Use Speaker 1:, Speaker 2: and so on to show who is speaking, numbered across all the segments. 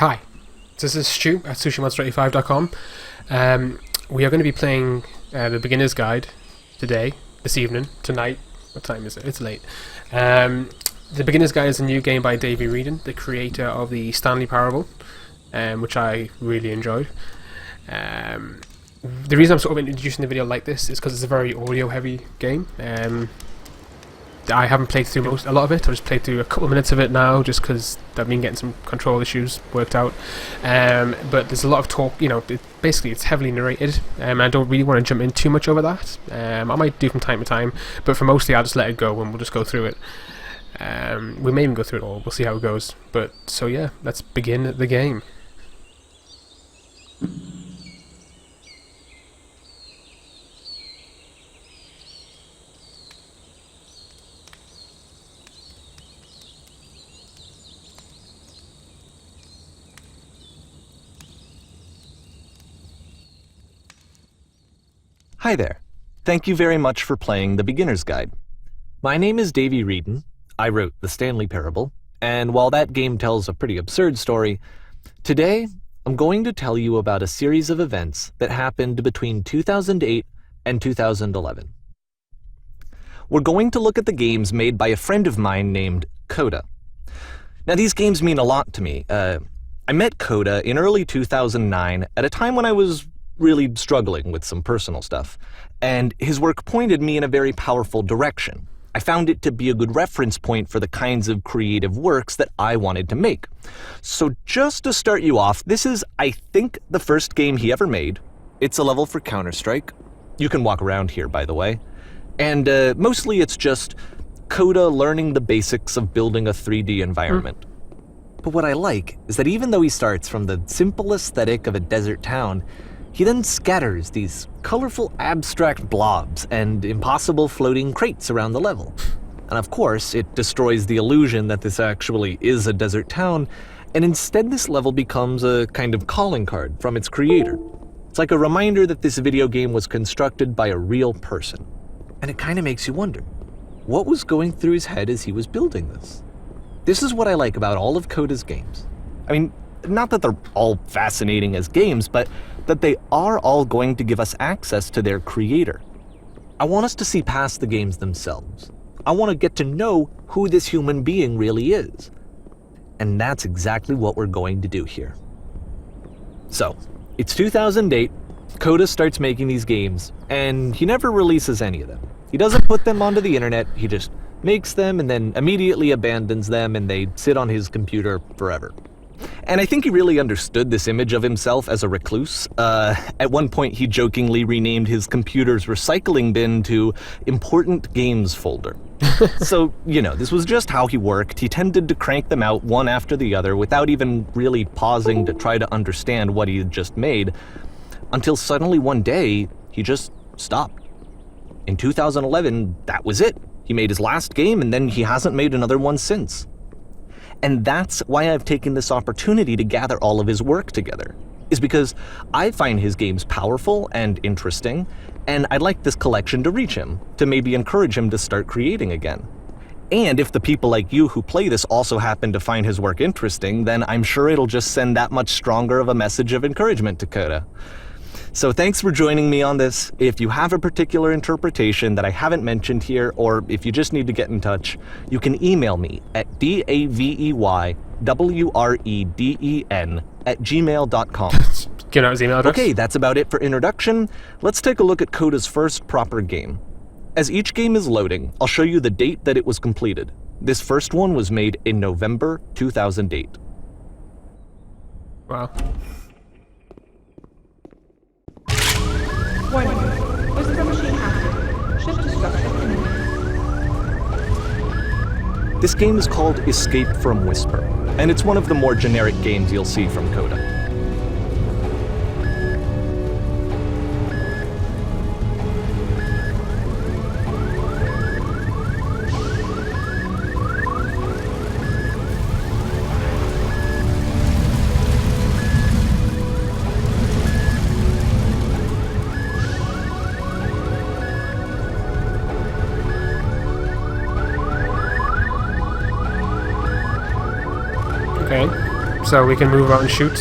Speaker 1: Hi, this is Stu at sushimonster85.com. We are going to be playing the Beginner's Guide today, this evening, tonight. What time is it? It's late. The Beginner's Guide is a new game by Davey Wreden, the creator of the Stanley Parable, which I really enjoyed. The reason I'm sort of introducing the video like this is because it's a very audio-heavy game. I haven't played through a lot of it. I've just played through a couple of minutes of it now, just because I've been getting some control issues worked out. But there's a lot of talk. Basically it's heavily narrated. I don't really want to jump in too much over that. I might do from time to time, but for mostly I'll just let it go and we'll just go through it. We may even go through it all. We'll see how it goes. But so yeah, let's begin the game.
Speaker 2: Hi there. Thank you very much for playing The Beginner's Guide. My name is Davey Wreden. I wrote The Stanley Parable, and while that game tells a pretty absurd story, today I'm going to tell you about a series of events that happened between 2008 and 2011. We're going to look at the games made by a friend of mine named Coda. Now, these games mean a lot to me. I met Coda in early 2009 at a time when I was really struggling with some personal stuff, and his work pointed me in a very powerful direction. I found it to be a good reference point for the kinds of creative works that I wanted to make. So just to start you off, this is, I think, the first game he ever made. It's a level for Counter-Strike. You can walk around here, by the way. And mostly it's just Coda learning the basics of building a 3D environment. But what I like is that even though he starts from the simple aesthetic of a desert town, he then scatters these colorful abstract blobs and impossible floating crates around the level. And of course, it destroys the illusion that this actually is a desert town, and instead this level becomes a kind of calling card from its creator. It's like a reminder that this video game was constructed by a real person. And it kind of makes you wonder, what was going through his head as he was building this? This is what I like about all of Coda's games. I mean, not that they're all fascinating as games, but that they are all going to give us access to their creator. I want us to see past the games themselves. I want to get to know who this human being really is. And that's exactly what we're going to do here. So, it's 2008, Coda starts making these games, and he never releases any of them. He doesn't put them onto the internet, he just makes them and then immediately abandons them, and they sit on his computer forever. And I think he really understood this image of himself as a recluse. At one point, he jokingly renamed his computer's recycling bin to Important Games Folder. So, this was just how he worked. He tended to crank them out one after the other without even really pausing to try to understand what he had just made, until suddenly one day, he just stopped. In 2011, that was it. He made his last game, and then he hasn't made another one since. And that's why I've taken this opportunity to gather all of his work together, is because I find his games powerful and interesting, and I'd like this collection to reach him, to maybe encourage him to start creating again. And if the people like you who play this also happen to find his work interesting, then I'm sure it'll just send that much stronger of a message of encouragement to Coda. So thanks for joining me on this. If you have a particular interpretation that I haven't mentioned here, or if you just need to get in touch, you can email me at daveywreden@gmail.com.
Speaker 1: Get out his email address.
Speaker 2: Okay, that's about it for introduction. Let's take a look at Coda's first proper game. As each game is loading, I'll show you the date that it was completed. This first one was made in November 2008.
Speaker 1: Wow.
Speaker 3: Warning. Whisper machine active. Shift destruction imminent.
Speaker 2: This game is called Escape from Whisper, and it's one of the more generic games you'll see from Coda.
Speaker 1: Okay. so we can move out and shoot.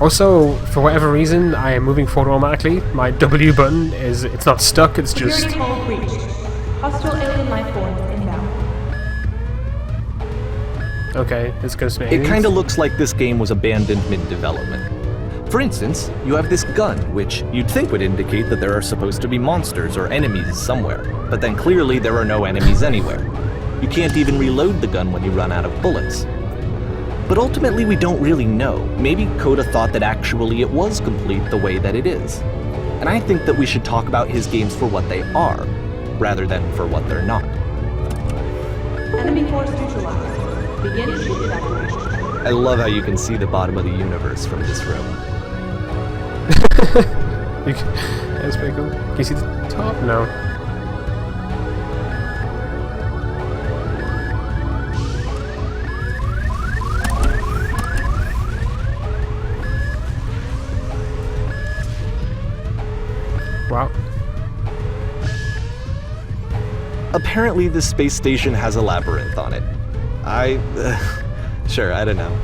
Speaker 1: Also, for whatever reason, I am moving forward automatically. My W button it's not stuck, it's just...
Speaker 3: Security hull breached. Hostile alien life forms inbound.
Speaker 1: Okay, it's gonna be
Speaker 2: It kind of looks like this game was abandoned mid-development. For instance, you have this gun, which you'd think would indicate that there are supposed to be monsters or enemies somewhere, but then clearly there are no enemies anywhere. You can't even reload the gun when you run out of bullets. But ultimately we don't really know. Maybe Coda thought that actually it was complete the way that it is. And I think that we should talk about his games for what they are, rather than for what they're not.
Speaker 3: Enemy force neutralized. Begin ship evacuation.
Speaker 2: I love how you can see the bottom of the universe from this room.
Speaker 1: That's pretty cool. Can you see the top? No. Wow.
Speaker 2: Apparently this space station has a labyrinth on it. Sure, I don't know.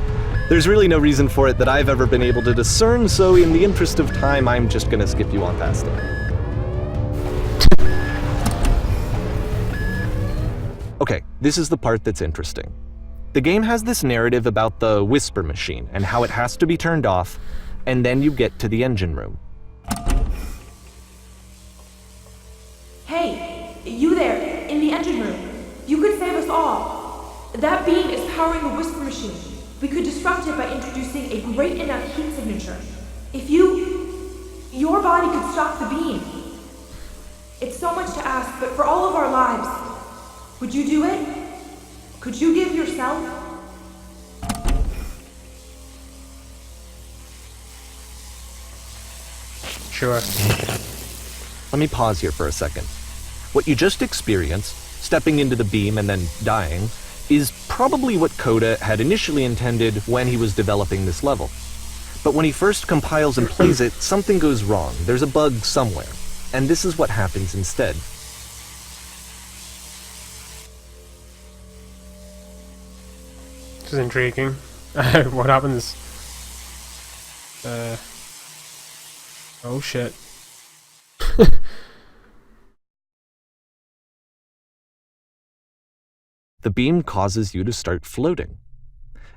Speaker 2: There's really no reason for it that I've ever been able to discern, so in the interest of time, I'm just gonna skip you on past it. Okay, this is the part that's interesting. The game has this narrative about the whisper machine and how it has to be turned off, and then you get to the engine room.
Speaker 4: Hey, you there, in the engine room. You could save us all. That beam is powering the whisper machine. We could disrupt it by introducing a great enough heat signature. If your body could stop the beam. It's so much to ask, but for all of our lives, would you do it? Could you give yourself?
Speaker 1: Sure.
Speaker 2: Let me pause here for a second. What you just experienced, stepping into the beam and then dying, is probably what Coda had initially intended when he was developing this level. But when he first compiles and plays it, something goes wrong. There's a bug somewhere. And this is what happens instead.
Speaker 1: This is intriguing. What happens? Oh shit.
Speaker 2: The beam causes you to start floating.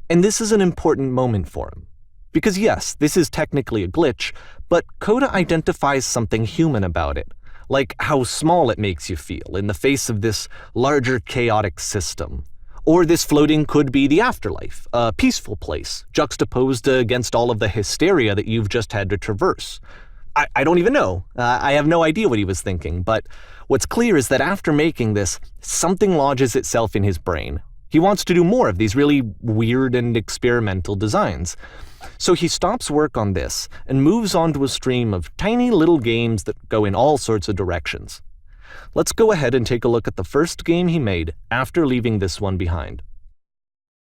Speaker 2: And this is an important moment for him. Because yes, this is technically a glitch, but Coda identifies something human about it, like how small it makes you feel in the face of this larger chaotic system. Or this floating could be the afterlife, a peaceful place, juxtaposed against all of the hysteria that you've just had to traverse. I don't even know. I have no idea what he was thinking, but what's clear is that after making this, something lodges itself in his brain. He wants to do more of these really weird and experimental designs. So he stops work on this and moves on to a stream of tiny little games that go in all sorts of directions. Let's go ahead and take a look at the first game he made after leaving this one behind.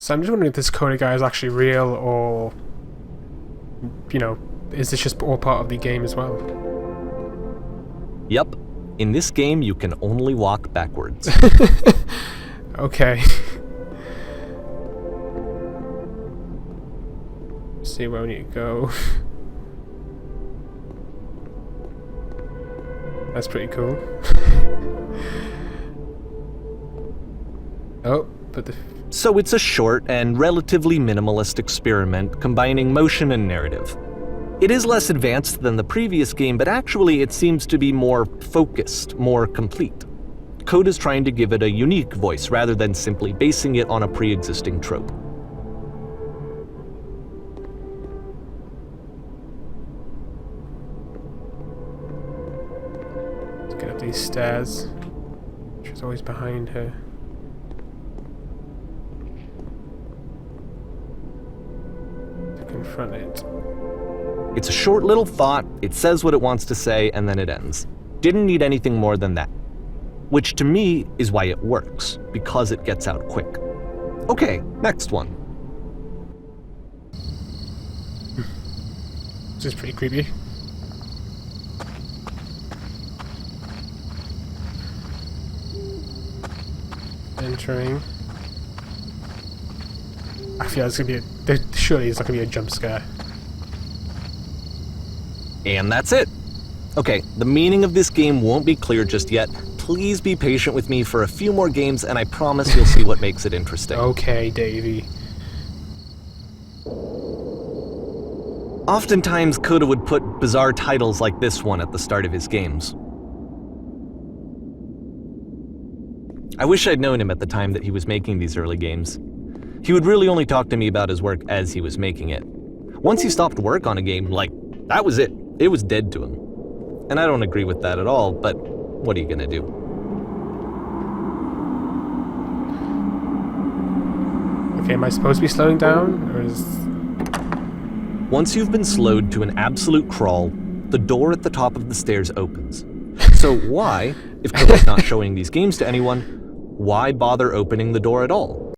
Speaker 1: So I'm just wondering if this Coda guy is actually real, or, you know, is this just all part of the game as well?
Speaker 2: Yep. In this game, you can only walk backwards.
Speaker 1: Okay. See where we need to go. That's pretty cool. Oh, but the...
Speaker 2: So it's a short and relatively minimalist experiment combining motion and narrative. It is less advanced than the previous game, but actually it seems to be more focused, more complete. Coda's trying to give it a unique voice rather than simply basing it on a pre-existing trope.
Speaker 1: Let's get up these stairs. She's always behind her. To confront it.
Speaker 2: It's a short little thought, it says what it wants to say, and then it ends. Didn't need anything more than that. Which to me is why it works, because it gets out quick. Okay, next one.
Speaker 1: This is pretty creepy. entering. I feel it's gonna be surely it's not gonna be a jump scare.
Speaker 2: And that's it. Okay, the meaning of this game won't be clear just yet. Please be patient with me for a few more games, and I promise you'll see what makes it interesting.
Speaker 1: Okay, Davey.
Speaker 2: Oftentimes, Coda would put bizarre titles like this one at the start of his games. I wish I'd known him at the time that he was making these early games. He would really only talk to me about his work as he was making it. Once he stopped work on a game, that was it. It was dead to him. And I don't agree with that at all, but what are you gonna do?
Speaker 1: Okay, am I supposed to be slowing down, or is...
Speaker 2: Once you've been slowed to an absolute crawl, the door at the top of the stairs opens. So why, if Coda's not showing these games to anyone, why bother opening the door at all?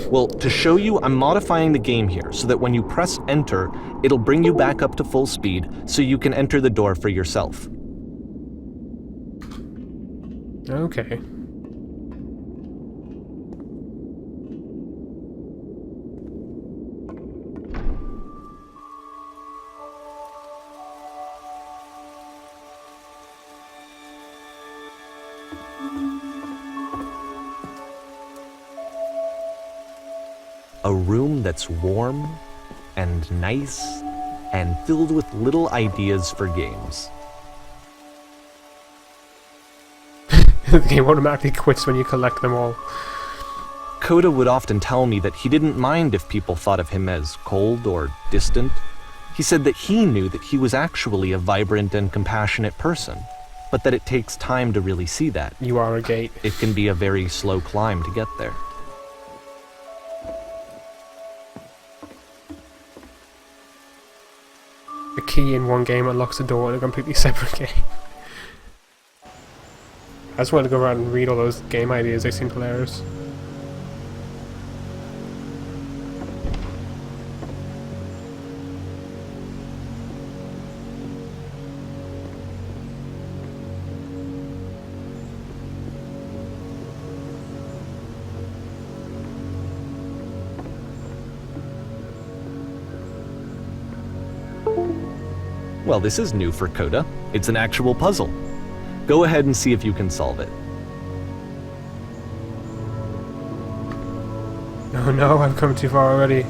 Speaker 2: Well, to show you, I'm modifying the game here so that when you press enter, it'll bring you back up to full speed so you can enter the door for yourself.
Speaker 1: Okay.
Speaker 2: A room that's warm and nice and filled with little ideas for games.
Speaker 1: The game automatically quits when you collect them all.
Speaker 2: Coda would often tell me that he didn't mind if people thought of him as cold or distant. He said that he knew that he was actually a vibrant and compassionate person, but that it takes time to really see that.
Speaker 1: You are a gate.
Speaker 2: It can be a very slow climb to get there.
Speaker 1: A key in one game unlocks a door in a completely separate game. I just wanted to go around and read all those game ideas, they seem hilarious.
Speaker 2: Well, this is new for Coda. It's an actual puzzle. Go ahead and see if you can solve it.
Speaker 1: Oh no, I've come too far already.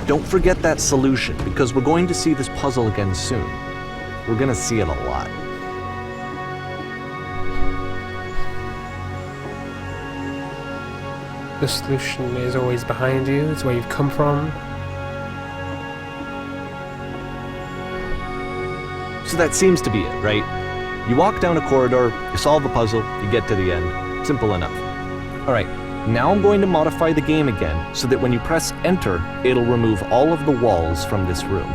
Speaker 2: Don't forget that solution, because we're going to see this puzzle again soon. We're gonna see it a lot.
Speaker 1: The solution is always behind you, it's where you've come from.
Speaker 2: So that seems to be it, right? You walk down a corridor, you solve the puzzle, you get to the end. Simple enough. Alright, now I'm going to modify the game again, so that when you press enter, it'll remove all of the walls from this room.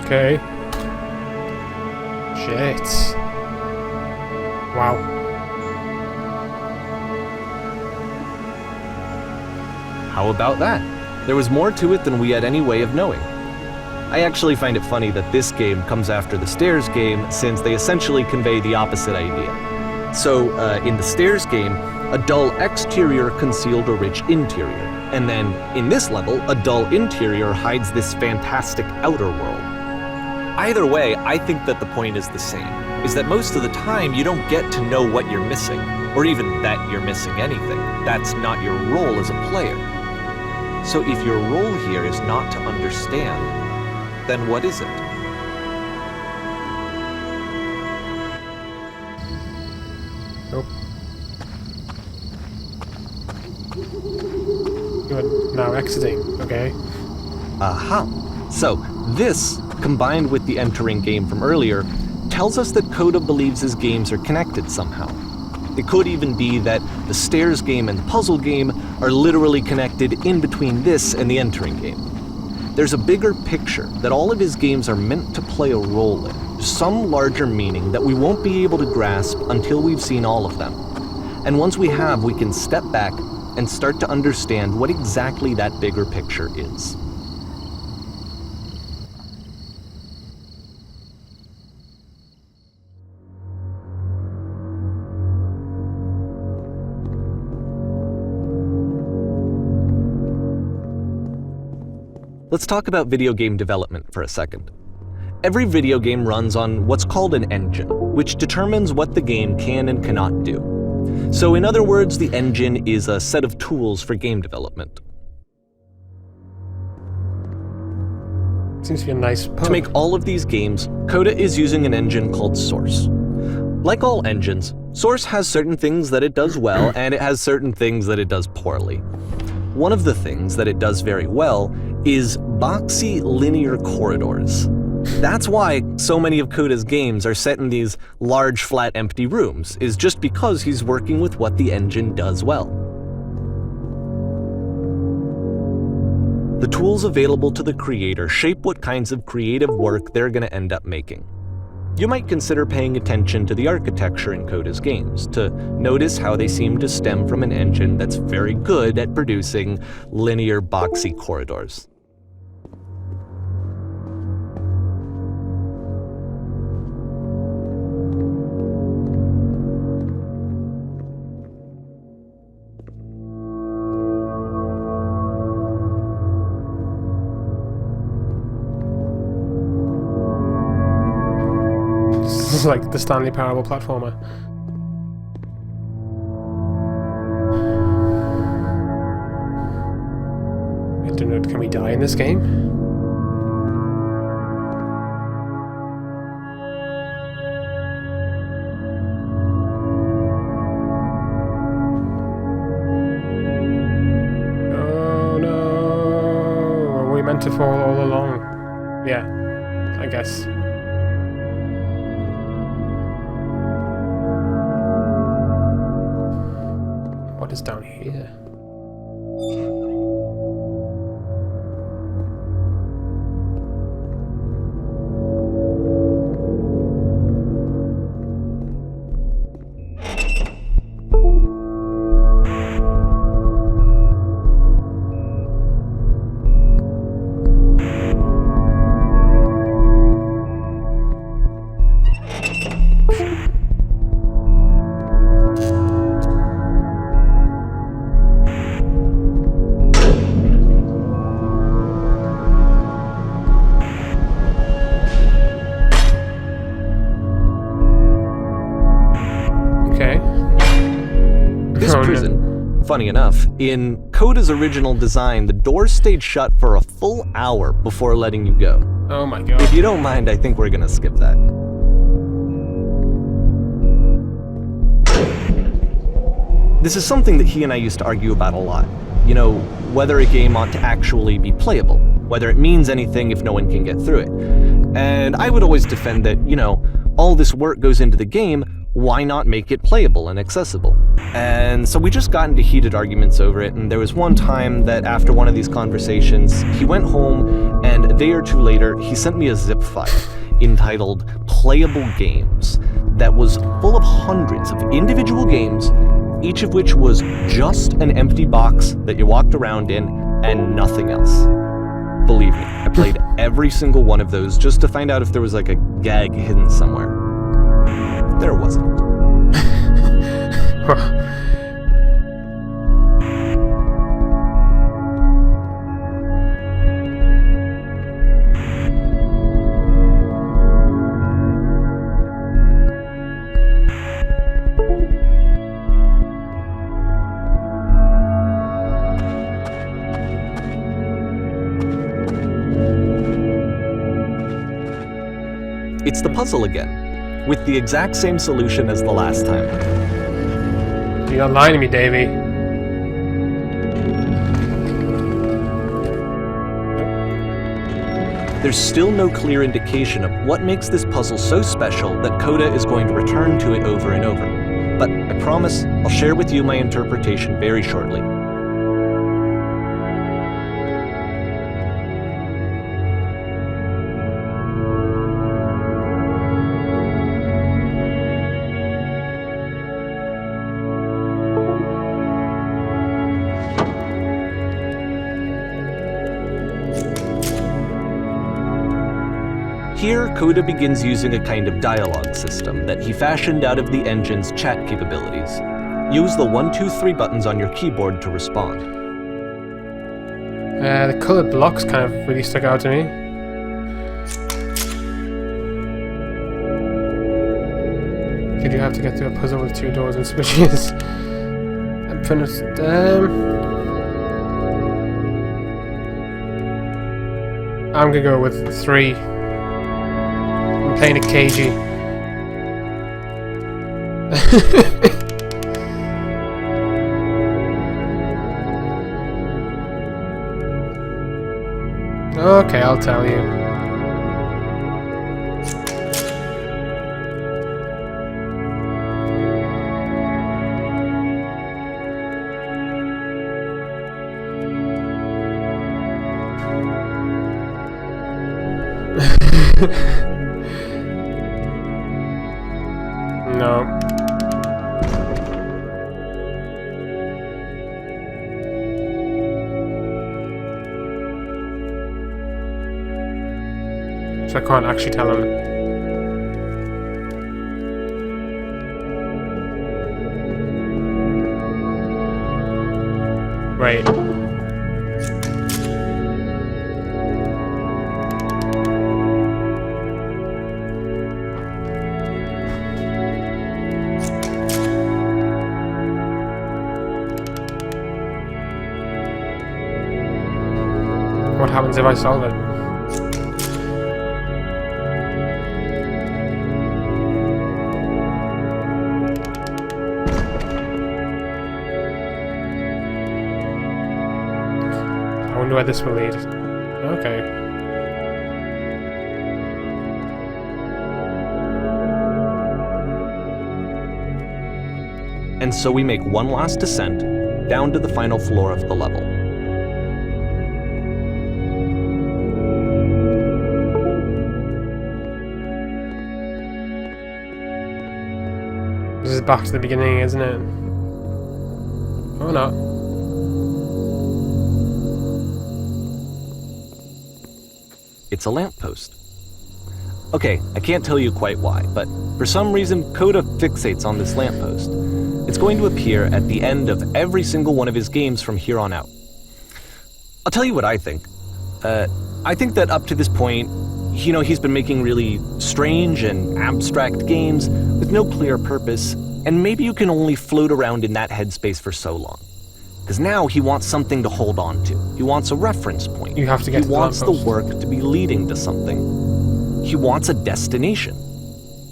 Speaker 1: Okay. Shit. Wow.
Speaker 2: How about that? There was more to it than we had any way of knowing. I actually find it funny that this game comes after the Stairs game, since they essentially convey the opposite idea. So, in the Stairs game, a dull exterior concealed a rich interior. And then, in this level, a dull interior hides this fantastic outer world. Either way, I think that the point is the same, is that most of the time you don't get to know what you're missing, or even that you're missing anything. That's not your role as a player. So if your role here is not to understand, then what is it?
Speaker 1: Nope. You're now exiting, okay?
Speaker 2: Aha! So, this, combined with the entering game from earlier, tells us that Coda believes his games are connected somehow. It could even be that the Stairs game and the puzzle game are literally connected in between this and the entering game. There's a bigger picture that all of his games are meant to play a role in, some larger meaning that we won't be able to grasp until we've seen all of them. And once we have, we can step back and start to understand what exactly that bigger picture is. Let's talk about video game development for a second. Every video game runs on what's called an engine, which determines what the game can and cannot do. So in other words, the engine is a set of tools for game development.
Speaker 1: Seems to be a nice pub.
Speaker 2: To make all of these games, Coda is using an engine called Source. Like all engines, Source has certain things that it does well, and it has certain things that it does poorly. One of the things that it does very well is boxy linear corridors. That's why so many of Coda's games are set in these large, flat, empty rooms, is just because he's working with what the engine does well. The tools available to the creator shape what kinds of creative work they're going to end up making. You might consider paying attention to the architecture in Coda's games to notice how they seem to stem from an engine that's very good at producing linear, boxy corridors.
Speaker 1: This is like the Stanley Parable platformer. I don't know, can we die in this game? Oh no! Were we meant to fall all along? Yeah, I guess. What is down here?
Speaker 2: Funny enough, in Coda's original design, the doors stayed shut for a full hour before letting you go.
Speaker 1: Oh my god.
Speaker 2: If you don't mind, I think we're gonna skip that. This is something that he and I used to argue about a lot. You know, whether a game ought to actually be playable, whether it means anything if no one can get through it. And I would always defend that, you know, all this work goes into the game, why not make it playable and accessible? And so we just got into heated arguments over it, and there was one time that after one of these conversations, he went home, and a day or two later, he sent me a zip file entitled Playable Games that was full of hundreds of individual games, each of which was just an empty box that you walked around in and nothing else. Believe me, I played every single one of those just to find out if there was like a gag hidden somewhere. There wasn't. It's the puzzle again, with the exact same solution as the last time.
Speaker 1: You're not lying to me, Davey.
Speaker 2: There's still no clear indication of what makes this puzzle so special that Coda is going to return to it over and over. But I promise I'll share with you my interpretation very shortly. Here, Coda begins using a kind of dialogue system that he fashioned out of the engine's chat capabilities. Use the 1, 2, 3 buttons on your keyboard to respond.
Speaker 1: The coloured blocks kind of really stuck out to me. Did you have to get through a puzzle with 2 doors and switches? I'm finished. I'm gonna go with 3. I'm playing it cagey. Okay, I'll tell you. No. So I can't actually tell him. Right. What happens if I solve it? I wonder where this will lead. Okay.
Speaker 2: And so we make one last descent down to the final floor of the level.
Speaker 1: This is back to the beginning, isn't it? Or not?
Speaker 2: It's a lamppost. Okay, I can't tell you quite why, but for some reason Coda fixates on this lamppost. It's going to appear at the end of every single one of his games from here on out. I'll tell you what I think. I think that up to this point, he's been making really strange and abstract games with no clear purpose, and maybe you can only float around in that headspace for so long. Because now he wants something to hold on to. He wants a reference point.
Speaker 1: You have to get to the
Speaker 2: lamppost. He wants the
Speaker 1: lamppost.
Speaker 2: work to be leading to something. He wants a destination,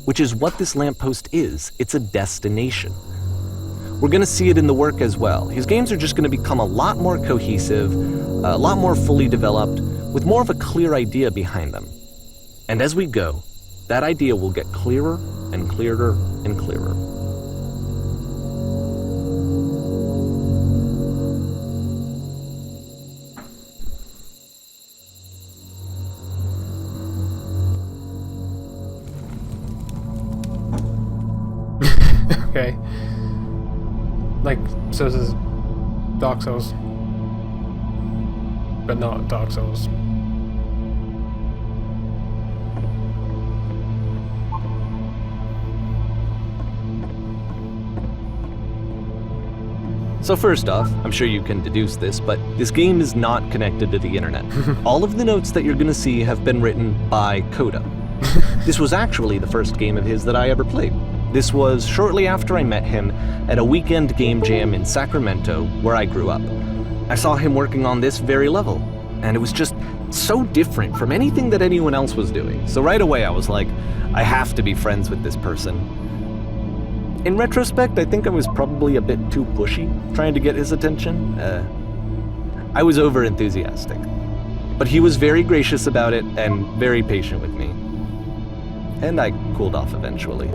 Speaker 2: which is what this lamppost is. It's a destination. We're going to see it in the work as well. His games are just going to become a lot more cohesive, a lot more fully developed, with more of a clear idea behind them. And as we go, that idea will get clearer and clearer and clearer.
Speaker 1: Okay. Like, so this is Dark Souls. But not Dark Souls.
Speaker 2: So first off, I'm sure you can deduce this, but this game is not connected to the internet. All of the notes that you're going to see have been written by Coda. This was actually the first game of his that I ever played. This was shortly after I met him at a weekend game jam in Sacramento, where I grew up. I saw him working on this very level, and it was just so different from anything that anyone else was doing. So right away I was like, I have to be friends with this person. In retrospect, I think I was probably a bit too pushy, trying to get his attention. I was over-enthusiastic. But he was very gracious about it and very patient with me. And I cooled off eventually.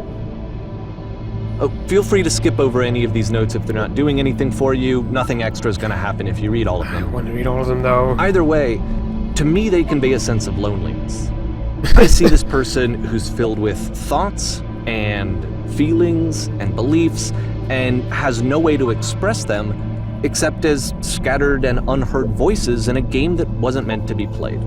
Speaker 2: Oh, feel free to skip over any of these notes if they're not doing anything for you. Nothing extra is going to happen if you read all of
Speaker 1: I
Speaker 2: them.
Speaker 1: want to read all of them though.
Speaker 2: Either way, to me they convey a sense of loneliness. I see this person who's filled with thoughts and feelings and beliefs and has no way to express them except as scattered and unheard voices in a game that wasn't meant to be played.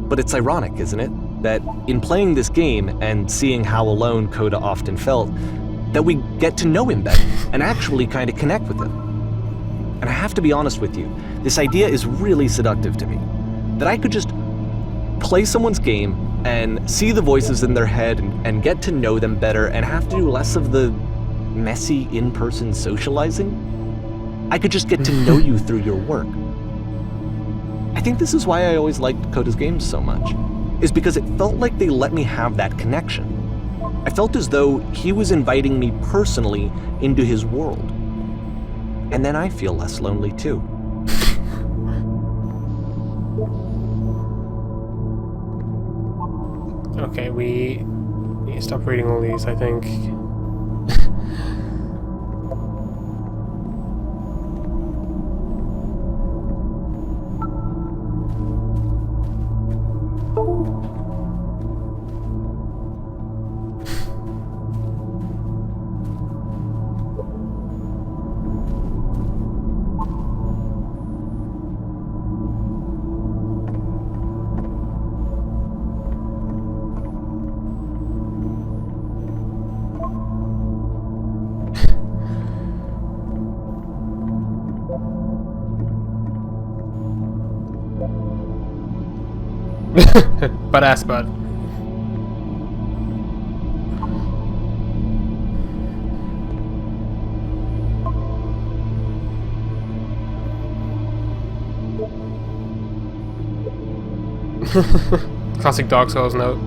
Speaker 2: But it's ironic, isn't it? That in playing this game and seeing how alone Coda often felt, that we get to know him better and actually kind of connect with him. And I have to be honest with you, this idea is really seductive to me. That I could just play someone's game and see the voices in their head and get to know them better and have to do less of the messy in-person socializing. I could just get to know you through your work. I think this is why I always liked Coda's games so much, is because it felt like they let me have that connection. I felt as though he was inviting me personally into his world. And then I feel less lonely too.
Speaker 1: Okay, we need to stop reading all these, I think. Badass bud. Classic Dark Souls note.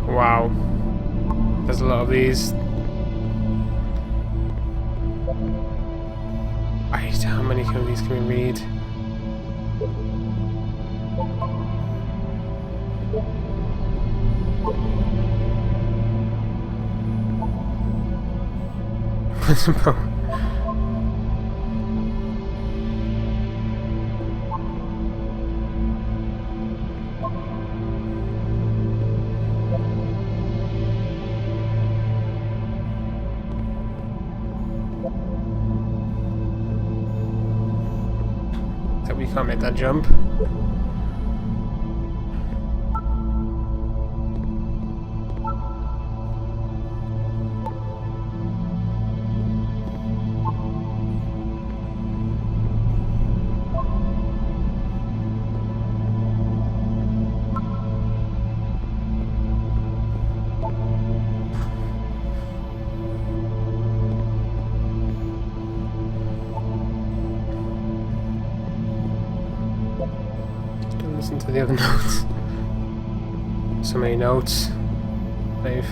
Speaker 1: Wow. There's a lot of these. How many of these can we read? We can't make that jump. Listen to the other notes. So many notes. Dave.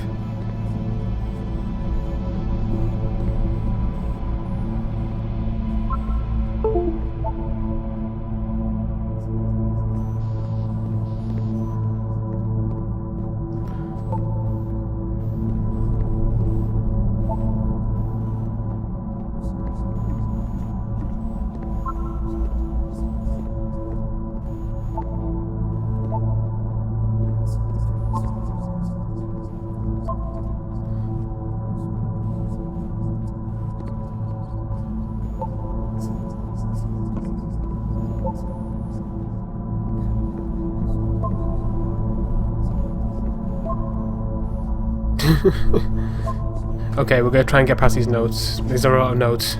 Speaker 1: Okay, we're gonna try and get past these notes. These are a lot of notes.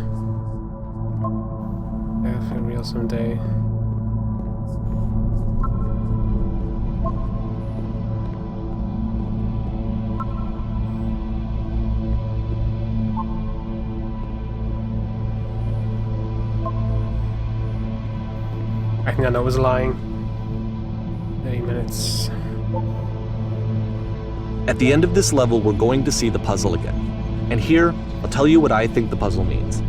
Speaker 1: Yeah, for real someday. I think that note was lying. 30 minutes.
Speaker 2: At the end of this level, we're going to see the puzzle again. And here, I'll tell you what I think the puzzle means.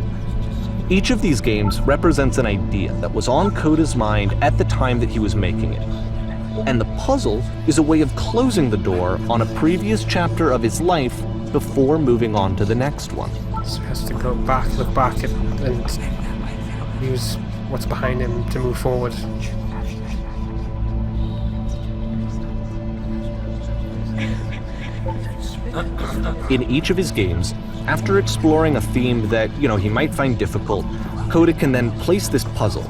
Speaker 2: Each of these games represents an idea that was on Coda's mind at the time that he was making it. And the puzzle is a way of closing the door on a previous chapter of his life before moving on to the next one.
Speaker 1: So he has to go back, look back, and use what's behind him to move forward.
Speaker 2: In each of his games, after exploring a theme that, he might find difficult, Coda can then place this puzzle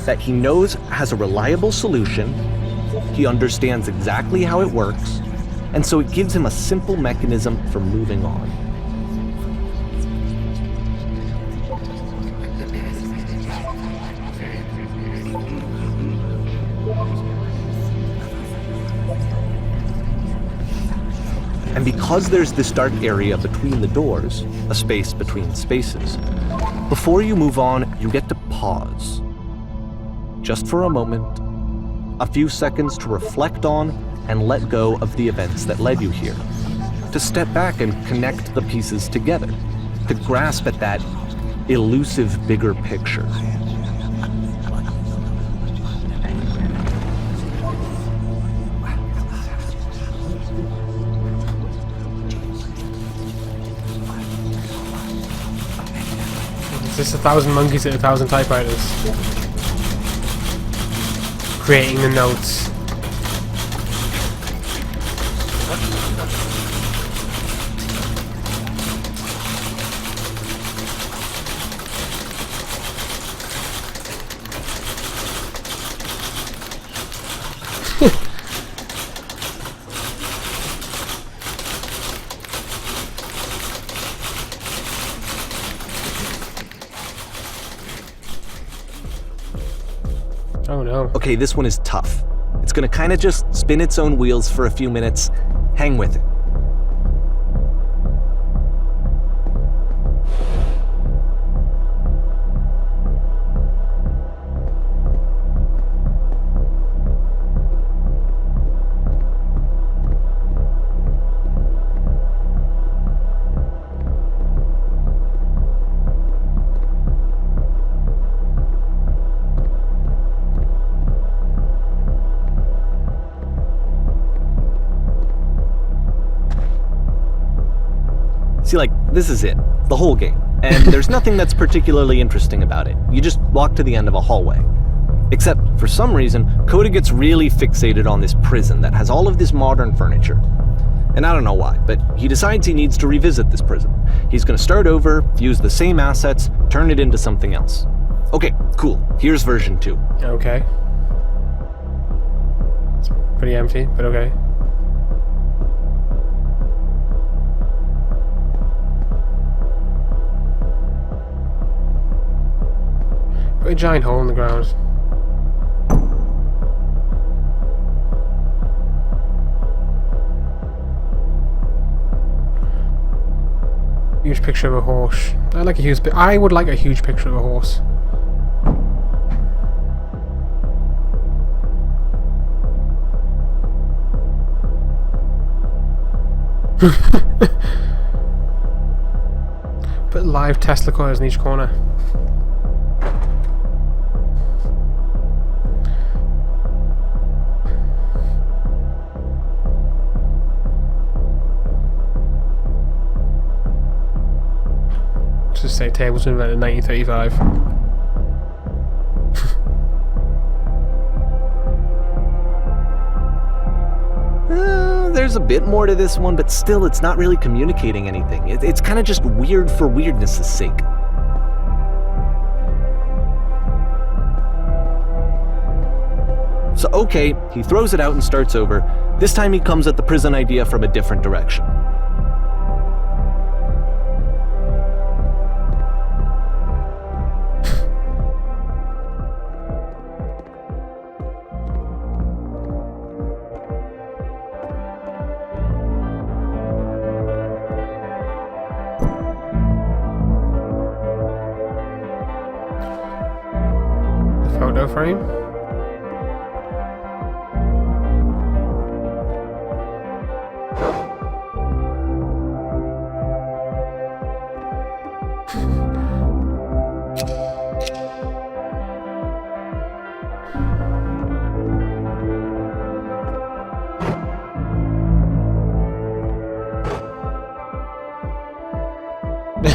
Speaker 2: that he knows has a reliable solution, he understands exactly how it works, and so it gives him a simple mechanism for moving on. And because there's this dark area between the doors, a space between spaces, before you move on, you get to pause. Just for a moment, a few seconds to reflect on and let go of the events that led you here. To step back and connect the pieces together. To grasp at that elusive bigger picture.
Speaker 1: Is this 1,000 monkeys at 1,000 typewriters? Creating the notes. Oh no.
Speaker 2: Okay, this one is tough. It's gonna kinda just spin its own wheels for a few minutes. Hang with it. See, this is it. The whole game. And there's nothing that's particularly interesting about it. You just walk to the end of a hallway. Except, for some reason, Coda gets really fixated on this prison that has all of this modern furniture. And I don't know why, but he decides he needs to revisit this prison. He's gonna start over, use the same assets, turn it into something else. Okay, cool. Here's version 2.
Speaker 1: Okay. It's pretty empty, but okay. Put a giant hole in the ground. Huge picture of a horse. I would like a huge picture of a horse. Put live Tesla coils in each corner. Just say tables were invented in 1935.
Speaker 2: There's a bit more to this one, but still it's not really communicating anything. It's kind of just weird for weirdness' sake. So okay, he throws it out and starts over. This time he comes at the prison idea from a different direction.
Speaker 1: Photo frame.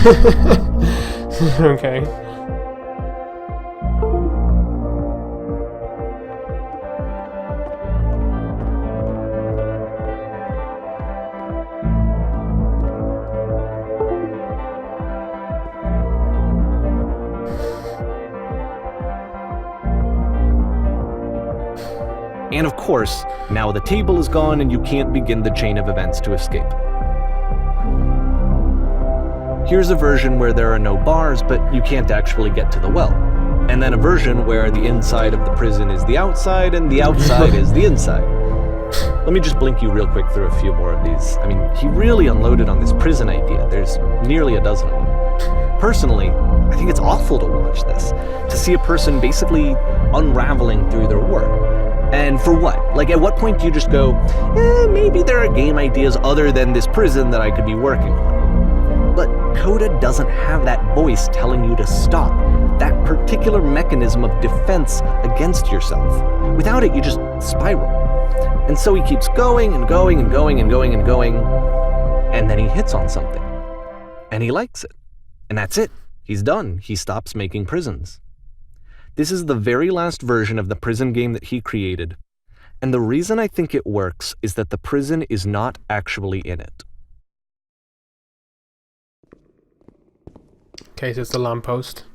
Speaker 1: Okay.
Speaker 2: And of course, now the table is gone and you can't begin the chain of events to escape. Here's a version where there are no bars, but you can't actually get to the well. And then a version where the inside of the prison is the outside and the outside is the inside. Let me just blink you real quick through a few more of these. I mean, he really unloaded on this prison idea. There's nearly a dozen of them. Personally, I think it's awful to watch this, to see a person basically unraveling through their work. And for what? Like, at what point do you just go, maybe there are game ideas other than this prison that I could be working on? But Coda doesn't have that voice telling you to stop, that particular mechanism of defense against yourself. Without it, you just spiral. And so he keeps going and going and going and going and going, and then he hits on something. And he likes it. And that's it. He's done. He stops making prisons. This is the very last version of the prison game that he created, and the reason I think it works is that the prison is not actually in it.
Speaker 1: Okay, so it's the lamppost.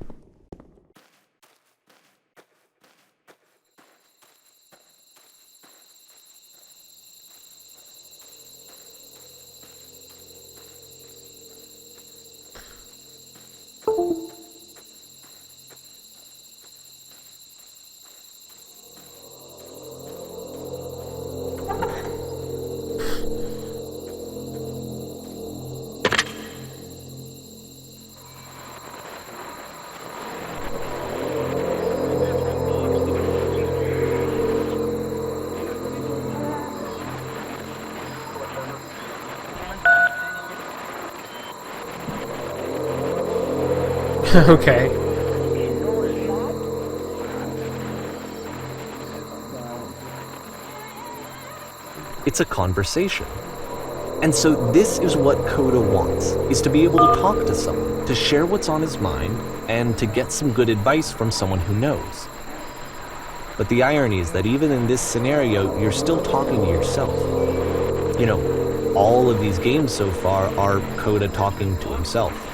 Speaker 1: Okay.
Speaker 2: It's a conversation. And so this is what Coda wants, is to be able to talk to someone, to share what's on his mind, and to get some good advice from someone who knows. But the irony is that even in this scenario, you're still talking to yourself. You know, all of these games so far are Coda talking to himself.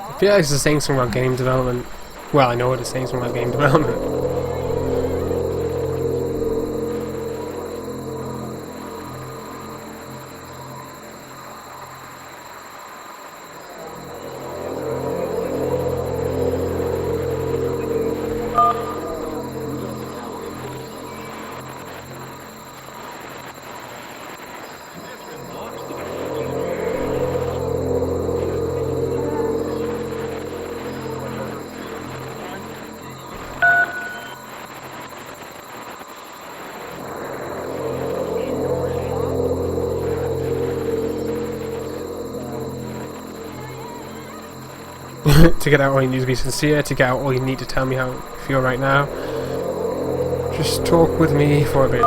Speaker 1: I feel like it's saying something about game development. Well, I know what it's saying something about game development. To get out all you need to be sincere, to get out all you need to tell me how you feel right now. Just talk with me for a bit.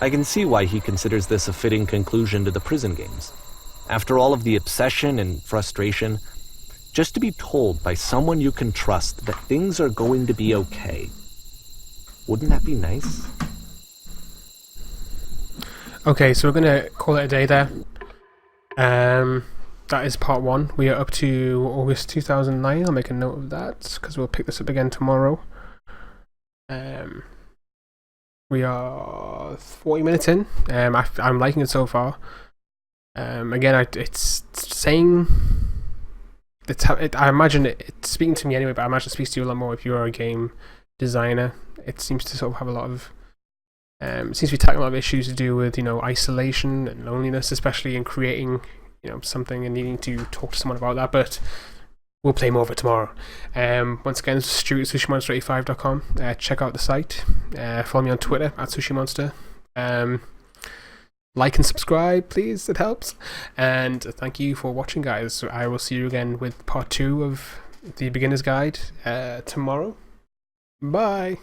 Speaker 2: I can see why he considers this a fitting conclusion to the prison games. After all of the obsession and frustration, just to be told by someone you can trust that things are going to be okay. Wouldn't that be nice? Okay,
Speaker 1: so we're gonna call it a day there. That is part 1. We are up to August 2009. I'll make a note of that because we'll pick this up again tomorrow. We are 40 minutes in. I'm liking it so far. Again, it's saying I imagine it's speaking to me anyway, but I imagine it speaks to you a lot more if you're a game designer. It seems to sort of have a lot of it seems to be tackling a lot of issues to do with, you know, isolation and loneliness, especially in creating, you know, something and needing to talk to someone about that. But we'll play more of it tomorrow. Once again, this is Stu at sushimonster85.com. Check out the site. Follow me on Twitter at sushimonster. Like and subscribe, please. It helps. And thank you for watching, guys. I will see you again with part 2 of the Beginner's Guide tomorrow. Bye.